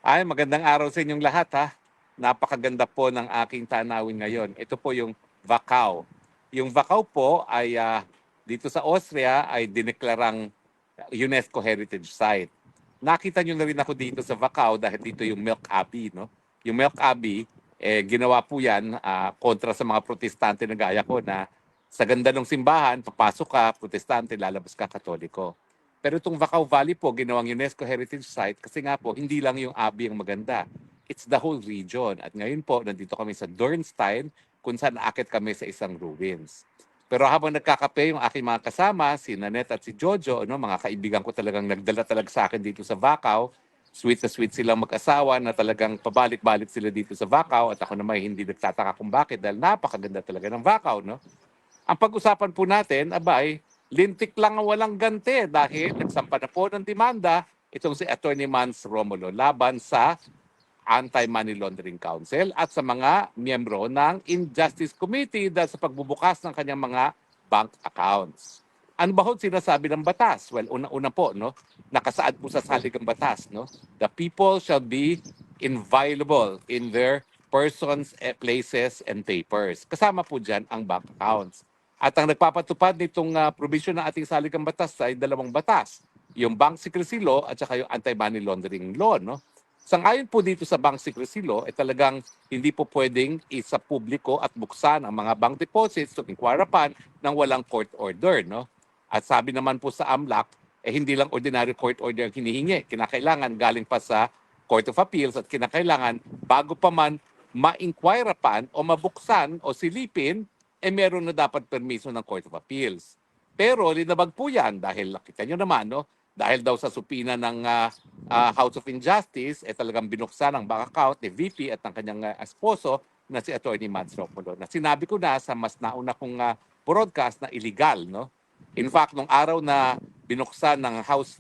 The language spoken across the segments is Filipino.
Ay, magandang araw sa inyong lahat ha. Napakaganda po ng aking tanawin ngayon. Ito po yung Wachau. Yung Wachau po ay dito sa Austria ay dineklarang UNESCO Heritage Site. Nakita nyo na rin ako dito sa Wachau dahil dito yung Milk Abbey. No? Yung Milk Abbey, ginawa po yan kontra sa mga protestante na gaya ko na sa ganda ng simbahan, papasok ka, protestante, lalabas ka, katoliko. Pero itong Wachau Valley po, ginawang UNESCO Heritage Site kasi nga po, hindi lang yung Abbey ang maganda. It's the whole region. At ngayon po, nandito kami sa Dürnstein, kung saan aakit kami sa isang ruins. Pero habang nagkakape yung aking mga kasama, si Nanette at si Jojo, no, mga kaibigan ko talagang nagdala talaga sa akin dito sa Wachau, sweet na sweet silang mag-asawa na talagang pabalik-balik sila dito sa Wachau at ako naman hindi nagtataka kung bakit dahil napakaganda talaga ng Wachau, no? Ang pag-usapan po natin, abay, lintik lang ang walang ganti dahil nagsampa na po ng demanda itong si Attorney Mans Romulo laban sa Anti-Money Laundering Council at sa mga miyembro ng Injustice Committee dahil sa pagbubukas ng kanyang mga bank accounts. Ano ba ho sinasabi ng batas? Well, una-una po, no, nakasaad po sa saligang batas, no, the people shall be inviolable in their persons, places, and papers. Kasama po dyan ang bank accounts. At ang nagpapatupad nitong provision ng ating saligang batas ay dalawang batas, yung Bank Secrecy Law at saka yung Anti-Money Laundering Law, no? Sang-ayon po dito sa Bank Secrecy Law, talagang hindi po pwedeng isa publiko at buksan ang mga bank deposits to inquire upon ng walang court order. No? At sabi naman po sa AMLAC, hindi lang ordinary court order ang hinihingi. Kinakailangan galing pa sa Court of Appeals at kinakailangan bago pa man ma-inquire upon o mabuksan o silipin, meron na dapat permiso ng Court of Appeals. Pero linabag po yan dahil nakita nyo naman, no? Dahil daw sa supina ng House of Injustice, talagang binuksan ang bank account ni VP at ng kanyang esposo na si Attorney Mads Romulo. Na sinabi ko na sa mas nauna kong broadcast na illegal. No? In fact, nung araw na binuksan ng House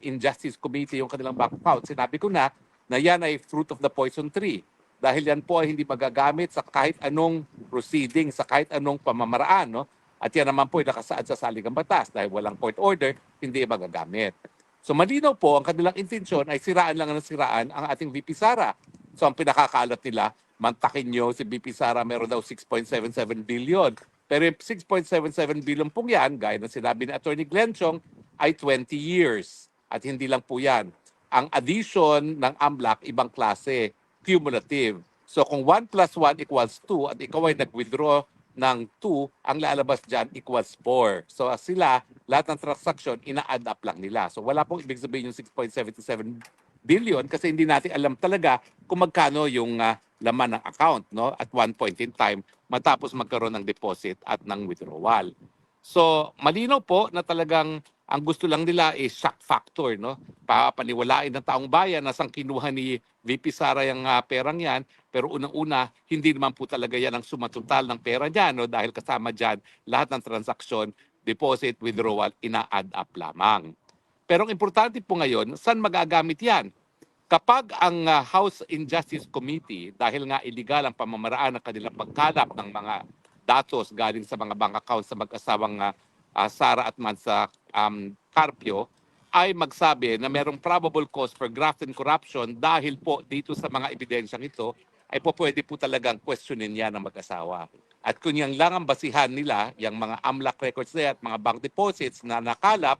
Injustice Committee yung kanilang bank account, sinabi ko na yan ay fruit of the poison tree. Dahil yan po ay hindi magagamit sa kahit anong proceeding, sa kahit anong pamamaraan. No? At yan naman po ay nakasaad sa saligang batas dahil walang court order, hindi magagamit. So malinaw po, ang kanilang intensyon ay siraan lang ng siraan ang ating VP Sara. So ang pinakakalat nila, mantakin nyo si VP Sara meron daw 6.77 billion. Pero yung 6.77 billion pong yan, gaya ng sinabi ni Attorney Glenn Chong, ay 20 years. At hindi lang po yan. Ang addition ng AMLAC, ibang klase, cumulative. So kung 1 plus 1 equals 2 at ikaw ay nag-withdraw ng 2, ang lalabas dyan equals 4. So sila, lahat ng transaction, ina-add up lang nila. So wala pong ibig sabihin yung 6.77 billion kasi hindi natin alam talaga kung magkano yung laman ng account, no, at one point in time matapos magkaroon ng deposit at ng withdrawal. So malinaw po na talagang ang gusto lang nila is shock factor, no? Papaniwalain ng taong bayan na sang kinuha ni VP Sara yung perang yan, pero unang-una, hindi naman po talaga yan ang sumatotal ng pera niya, no? Dahil kasama dyan, lahat ng transaksyon, deposit, withdrawal, ina-add up lamang. Pero ang importante po ngayon, saan magagamit yan? Kapag ang House Injustice Committee, dahil nga illegal ang pamamaraan ng kanilang pagkalap ng mga datos galing sa mga bank accounts sa mag-asawang Sara at Mansa Carpio, ay magsabi na merong probable cause for graft and corruption dahil po dito sa mga ebidensyang ito, ay po pwede po talagang questionin yan ng mag-asawa. At kung yan lang ang basihan nila, yung mga AMLAC records na yan at mga bank deposits na nakalap,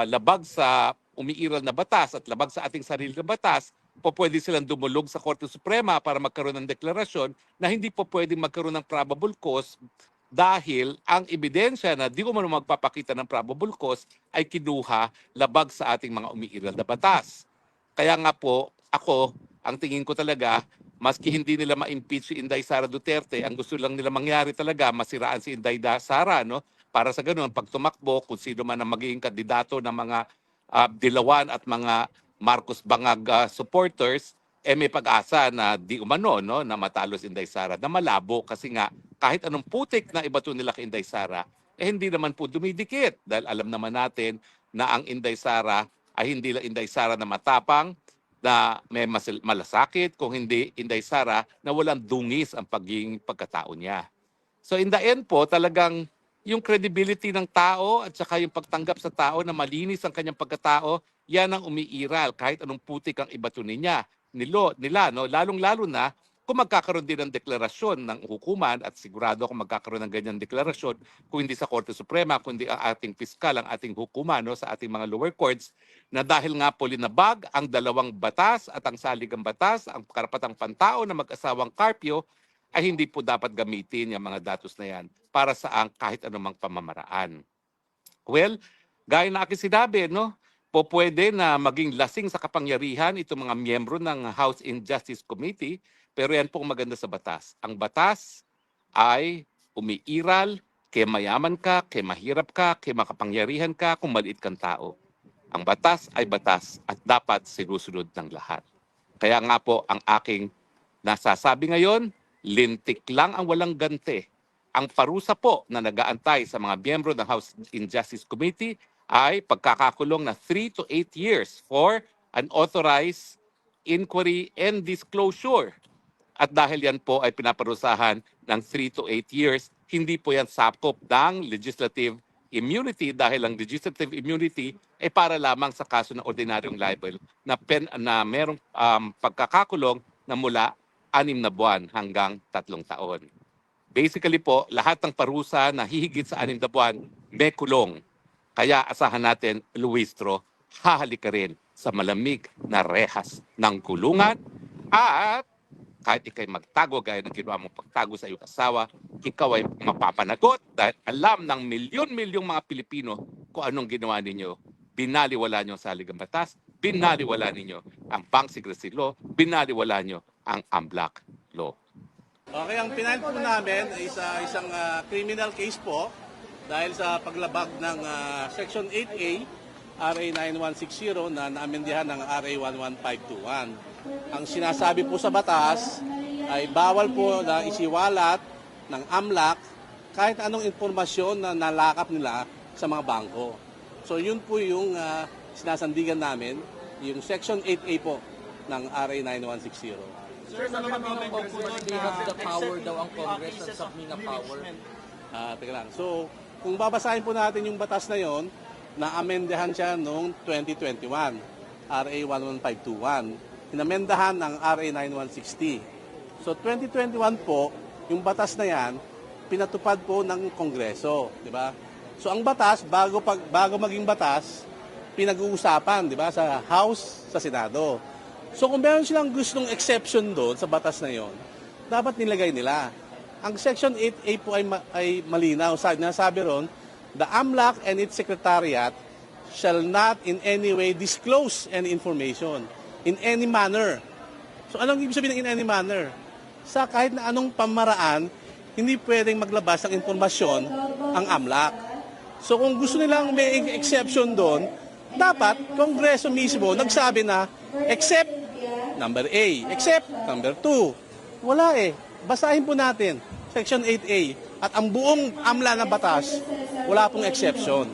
labag sa umiiral na batas at labag sa ating sarili na batas, po pwede silang dumulog sa Korte Suprema para magkaroon ng deklarasyon na hindi po pwedeng magkaroon ng probable cause dahil ang ebidensya na di ko man magpapakita ng probable cause ay kinuha labag sa ating mga umiiral na batas. Kaya nga po, ako, ang tingin ko talaga, maski hindi nila ma-impeach si Inday Sara Duterte, ang gusto lang nila mangyari talaga, masiraan si Inday Sara, no? Para sa ganun, pag tumakbo, kung sino man ang magiging kandidato ng mga Dilawan at mga Marcos Bangag supporters, may pag-asa na di umano, no, na matalo si Inday Sara, na malabo kasi nga kahit anong putik na ibato nila kay Inday Sara, hindi naman po dumidikit dahil alam naman natin na ang Inday Sara ay hindi lang Inday Sara na matapang, na may malasakit, kung hindi Inday Sara na walang dungis ang pagiging pagkatao niya. So in the end po, talagang yung credibility ng tao at saka yung pagtanggap sa tao na malinis ang kanyang pagkatao yan ang umiiral kahit anong putik ang ibatunin nila, no? Lalong-lalo na kung magkakaroon din ng deklarasyon ng hukuman, at sigurado ako magkakaroon ng ganyan deklarasyon kung hindi sa Korte Suprema, kundi ang ating piskal, ang ating hukuman, no, sa ating mga lower courts, na dahil nga po linabag ang dalawang batas at ang saligang batas, ang karapatang pantao na mag-asawang Carpio, ay hindi po dapat gamitin yung mga datos na yan para sa kahit anumang pamamaraan. Well, gaya na aking sinabi, no? Pwede na maging lasing sa kapangyarihan itong mga miyembro ng House Injustice Committee, pero yan po ang maganda sa batas. Ang batas ay umiiral kay mayaman ka, kay mahirap ka, kay makapangyarihan ka, kung maliit kang tao. Ang batas ay batas at dapat sinusunod ng lahat. Kaya nga po ang aking nasasabi ngayon, lintik lang ang walang ganti. Ang parusa po na nag-aantay sa mga miyembro ng House Injustice Committee ay pagkakakulong na 3 to 8 years for unauthorized inquiry and disclosure. At dahil yan po ay pinaparusahan ng 3 to 8 years, hindi po yan sakop ng legislative immunity, dahil ang legislative immunity ay para lamang sa kaso ng ordinaryong libel na merong pagkakakulong na mula 6 na buwan hanggang 3 taon. Basically po, lahat ng parusa na hihigit sa 6 na buwan, may kulong. Kaya asahan natin, Luistro, hahalik ka rin sa malamig na rehas ng kulungan, at kahit ikay magtago gaya ng ginawa mong pagtago sa iyong asawa, ikaw ay mapapanagot dahil alam ng milyon-milyong mga Pilipino kung anong ginawa ninyo. Binaliwala nyo ang saligang batas, binaliwala ninyo ang Bank Secrecy Law, binaliwala nyo ang AMLAC Law. Okay, ang pinail po namin ay isang criminal case po dahil sa paglabag ng Section 8A, RA 9160 na naamendihan ng RA 11521. Ang sinasabi po sa batas ay bawal po na isiwalat ng AMLAC kahit anong informasyon na nalakap nila sa mga bangko. So yun po yung sinasandigan namin, yung Section 8A po ng RA 9160. Sir, sabi naman ng Congress, they have the power daw ang Congress at subpoena power. Teka lang. So, kung babasahin po natin yung batas na yon, na-amendahan siya noong 2021, RA 11521. Inamendahan ng RA 9160. So, 2021 po, yung batas na yan, pinatupad po ng Kongreso, di ba? So, ang batas, bago maging batas, pinag-uusapan, di ba, sa House, sa Senado. So kung meron silang gustong exception doon sa batas na yon, dapat nilagay nila. Ang Section 8A po ay malinaw. Nasabi ron, the AMLAC and its secretariat shall not in any way disclose any information in any manner. So anong ibig sabihin ng in any manner? Sa kahit na anong pamaraan, hindi pwedeng maglabas ng informasyon ang AMLAC. So kung gusto nilang may exception doon, dapat Kongreso mismo nagsabi na except number A, except number 2. Wala eh. Basahin po natin, Section 8A. At ang buong AMLA na batas, wala pong exception.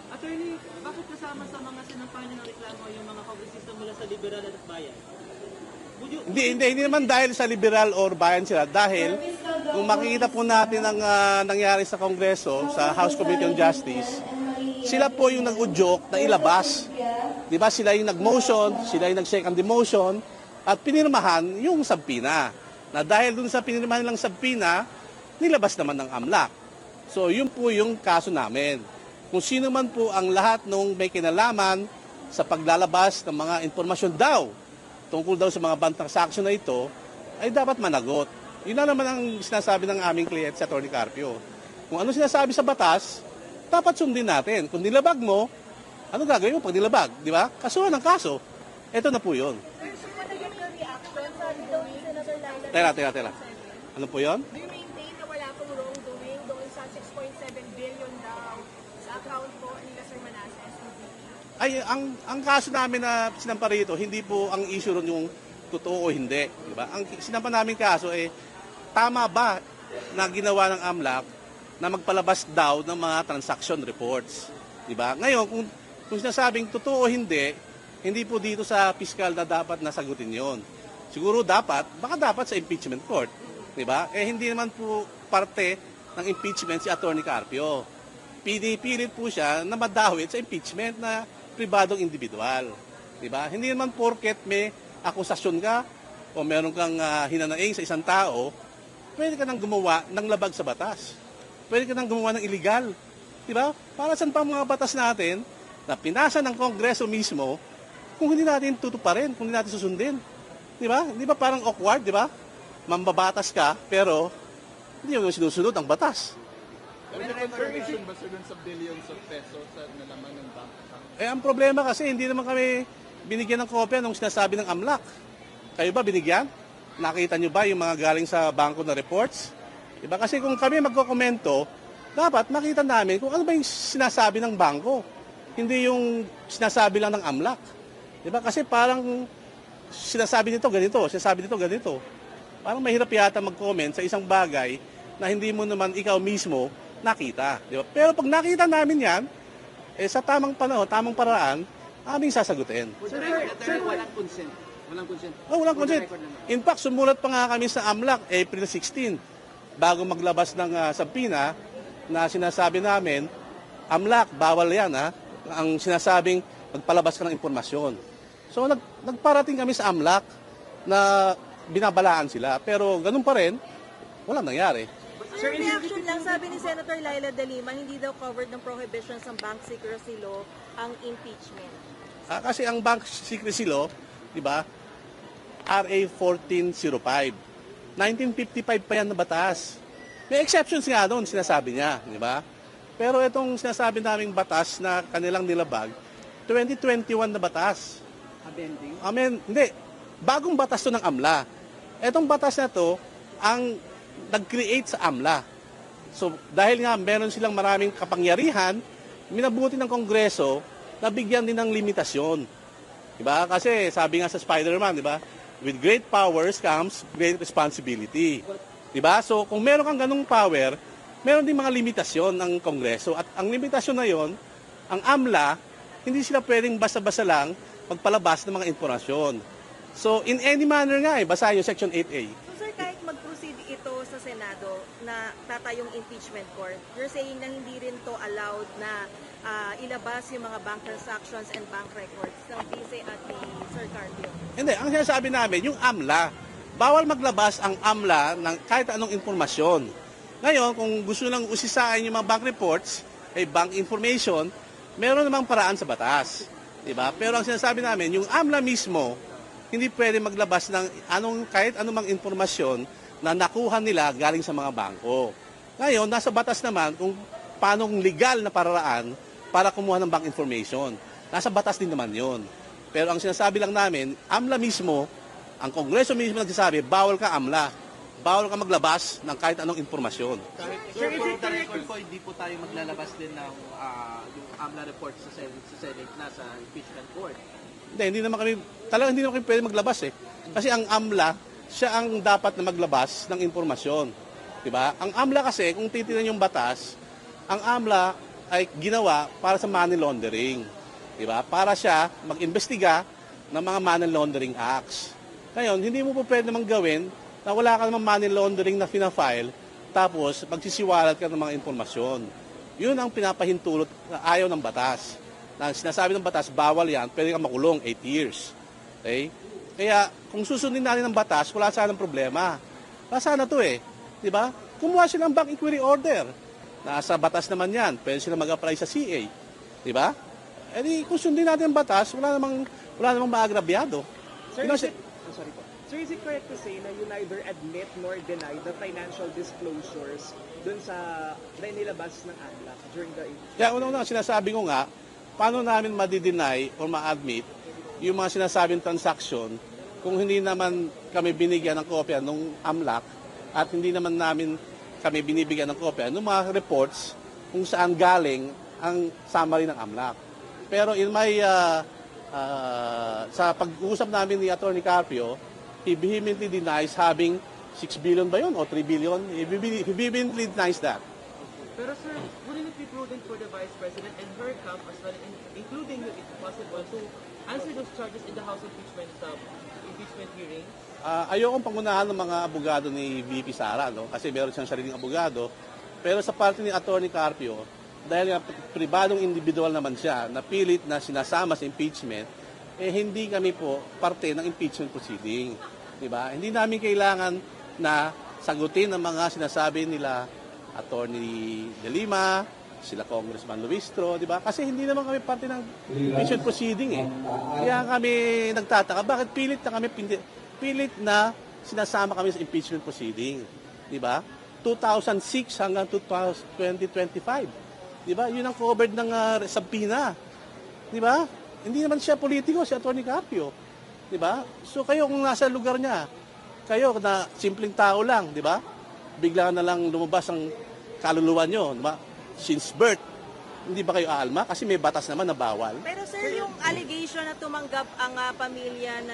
Attorney, bakit kasama sa mga sinampahan ng reklamo yung mga kongresista mula sa liberal at bayan? Hindi naman dahil sa liberal or bayan sila. Dahil, kung makikita po natin ang nangyari sa Kongreso, sa House Committee on Justice, sila po yung nag-udyok na ilabas. Di ba? Sila yung nag-motion, sila yung nag-second demotion, at pinirmahan yung subpoena. Na dahil dun sa pinirmahan ng subpoena, nilabas naman ng AMLAC. So yun po yung kaso namin. Kung sino man po ang lahat nung may kinalaman sa paglalabas ng mga informasyon daw, tungkol daw sa mga bantang transaction na ito, ay dapat managot. Yun na naman ang sinasabi ng aming kliyente sa Atty. Carpio. Kung ano sinasabi sa batas, dapat sundin natin. Kung nilabag mo, ano gagawin mo pag nilabag? Di ba? Kasuhan ng kaso. Ito na po yun. Sir, what are your reaction sa daw ni Senator Laila? Teka. Ano po yun? Do you maintain na wala pong wrongdoing doon sa 6.7 billion daw sa account po nila Sir Manasseh SBP? Ay, ang kaso namin na sinampa rito, hindi po ang issue ron yung totoo o hindi. Di ba? Ang sinampa namin kaso tama ba na ginawa ng AMLAC na magpalabas daw ng mga transaction reports? Di ba? Ngayon, kung sinasabing totoo o hindi, hindi po dito sa piskal na dapat nasagutin yon. Siguro baka dapat sa impeachment court. Di ba? Hindi naman po parte ng impeachment si Atty. Carpio. Pinipilit po siya na madawit sa impeachment na pribadong individual. Diba? Hindi naman porket may akusasyon ka o meron kang hinanaing sa isang tao, pwede ka nang gumawa ng labag sa batas. Pwede ka nang gumawa ng illegal. Diba? Para saan pa mga batas natin na pinasa ng Kongreso mismo kung hindi natin tutuparin, kung hindi natin susundin. Diba? Di ba parang awkward, di ba? Mambabatas ka, pero hindi mo sinusunod ang batas. May confirmation ba sir dun sa billions of pesos sa nalaman ng bank account? Ang problema kasi hindi naman kami binigyan ng kopya nung sinasabi ng AMLAC. Kayo ba binigyan? Nakita nyo ba yung mga galing sa bangko na reports? Diba? Kasi kung kami magkokomento, dapat makita namin kung ano ba yung sinasabi ng bangko. Hindi yung sinasabi lang ng AMLAC. Diba? Kasi parang sinasabi nito ganito, sinasabi nito ganito. Parang mahirap yata mag-comment sa isang bagay na hindi mo naman ikaw mismo nakita. Di ba? Pero pag nakita namin yan, sa tamang panahon, tamang paraan, aming sasagutin. Sir, walang consent. Walang consent. Walang consent. In fact, sumulat pa nga kami sa AMLAC April 16 bago maglabas ng subpoena na sinasabi namin, AMLAC, bawal yan ang sinasabing magpalabas ka ng impormasyon. So nagparating kami sa AMLAC na binabalaan sila. Pero ganun pa rin, walang nangyari. Sir, reaction lang, sabi ni Senator Laila De Lima, hindi daw covered ng prohibitions ng bank secrecy law ang impeachment. Kasi ang bank secrecy law, di ba, RA 1405. 1955 pa yan na batas. May exceptions nga doon, sinasabi niya, di ba? Pero itong sinasabi naming batas na kanilang nilabag, 2021 na batas. Amending? Hindi. Bagong batas to ng AMLA. Etong batas na to, ang nag-create sa AMLA. So, dahil nga meron silang maraming kapangyarihan, minabuti ng Kongreso na bigyan din ng limitasyon. Diba? Kasi sabi nga sa Spider-Man, diba? With great powers comes great responsibility. Diba? So, kung meron kang ganung power, meron din mga limitasyon ng Kongreso. At ang limitasyon na yon, ang AMLA, hindi sila pwedeng basta-basta lang magpalabas ng mga informasyon. So, in any manner nga basahin yung Section 8A. So sir, kahit mag-proceed ito sa Senado na tatayong impeachment court, you're saying na hindi rin to allowed na ilabas yung mga bank transactions and bank records ng Vice at ni Sir Carpio? Hindi, ang sinasabi namin, yung AMLA, bawal maglabas ang AMLA ng kahit anong impormasyon. Ngayon, kung gusto lang usisain yung mga bank reports, bank information, meron namang paraan sa batas. Diba? Pero ang sinasabi namin, yung AMLA mismo, hindi pwede maglabas ng kahit anumang impormasyon na nakuha nila galing sa mga bangko. Ngayon, nasa batas naman kung paano legal na paraan para kumuha ng bank information. Nasa batas din naman yon. Pero ang sinasabi lang namin, AMLA mismo, ang Kongreso mismo nagsasabi, bawal ka AMLA. Bawal ka maglabas ng kahit anong impormasyon. Sir, for the record po, hindi po tayo maglalabas din ng yung AMLA report sa Senate na sa impeachment court. Hindi naman kami pwede maglabas Kasi ang AMLA, siya ang dapat na maglabas ng impormasyon. Diba? Ang AMLA kasi, kung titignan yung batas, ang AMLA ay ginawa para sa money laundering. Diba? Para siya mag-imbestiga ng mga money laundering acts. Ngayon, hindi mo po pwede namang gawin na wala ka namang money laundering na fina-file, tapos magsisiwalat ka ng mga informasyon. Yun ang pinapahintulot na ayaw ng batas. Na sinasabi ng batas, bawal yan, pwede kang makulong 8 years. Okay? Kaya, kung susundin natin ng batas, wala sanang problema. Wala sana to Diba? Kumuha sila ng bank inquiry order. Nasa batas naman yan, pwede sila mag-apply sa CA. Diba? Kung sundin natin ang batas, wala namang maagrabyado. Sir, Sir, is it correct to say na you neither admit nor deny the financial disclosures dun sa nilabas ng AMLA during the impeachment? Kaya unang sinasabi ko nga, paano namin ma-deny or ma-admit yung mga sinasabing transaction kung hindi naman kami binigyan ng kopya ng AMLAC at hindi naman kami binibigyan ng kopya ng mga reports kung saan galing ang summary ng AMLAC. Pero in my, sa pag-uusap namin ni Attorney Carpio, he vehemently denies having 6 billion ba yun o 3 billion? He vehemently denies that. Pero sir, wouldn't it be prudent for the Vice President and her camp as well, including if possible, to answer those charges in the House impeachment hearing? Ayokong pangunahan ng mga abogado ni VP Sara, no? Kasi meron siyang sariling abogado. Pero sa parte ni Attorney Carpio, dahil nga pribadong individual naman siya, na pilit na sinasama sa impeachment, hindi kami po parte ng impeachment proceeding. Diba? Hindi namin kailangan na sagutin ang mga sinasabi nila Attorney De Lima, sila Congressman Luistro, di ba? Kasi hindi naman kami parte ng impeachment proceeding eh. Kaya kami nagtataka, bakit pilit na sinasama kami sa impeachment proceeding, di ba? 2006 hanggang 2025. Di ba? Yun ang covered ng subpoena. Di ba? Hindi naman siya politiko, si Atty. Carpio. Di ba? So kayo kung nasa lugar niya, kayo na simpleng tao lang, di ba? Bigla na lang lumabas ang kaluluwa nyo, di ba? Since birth, hindi ba kayo aalma? Kasi may batas naman na bawal. Pero sir, yung allegation na tumanggap ang pamilya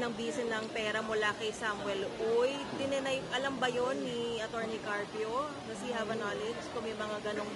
ng bisin ng pera mula kay Samuel Uy, alam ba yon ni Attorney Carpio? Does he have a knowledge kung may mga ganong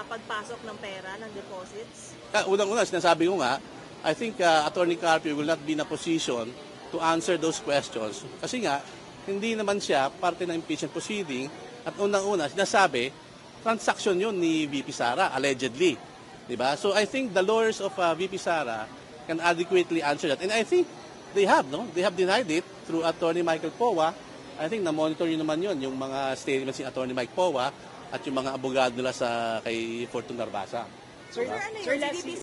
pagpasok ng pera, ng deposits? Unang-una, sinasabi ko nga, I think Attorney Carpio will not be in a position to answer those questions. Kasi nga, hindi naman siya parte ng impeachment proceeding at unang-una, sinasabi, transaction yun ni VP Sara, allegedly. Diba? So I think the lawyers of VP Sara can adequately answer that. And I think they have, no? They have denied it through Attorney Michael Powa. I think na-monitor yun naman yun, yung mga statements ni Attorney Mike Powa at yung mga abogado nila kay Fortune Narbasa. Sir, Ano sir, yun? lastly, Si VP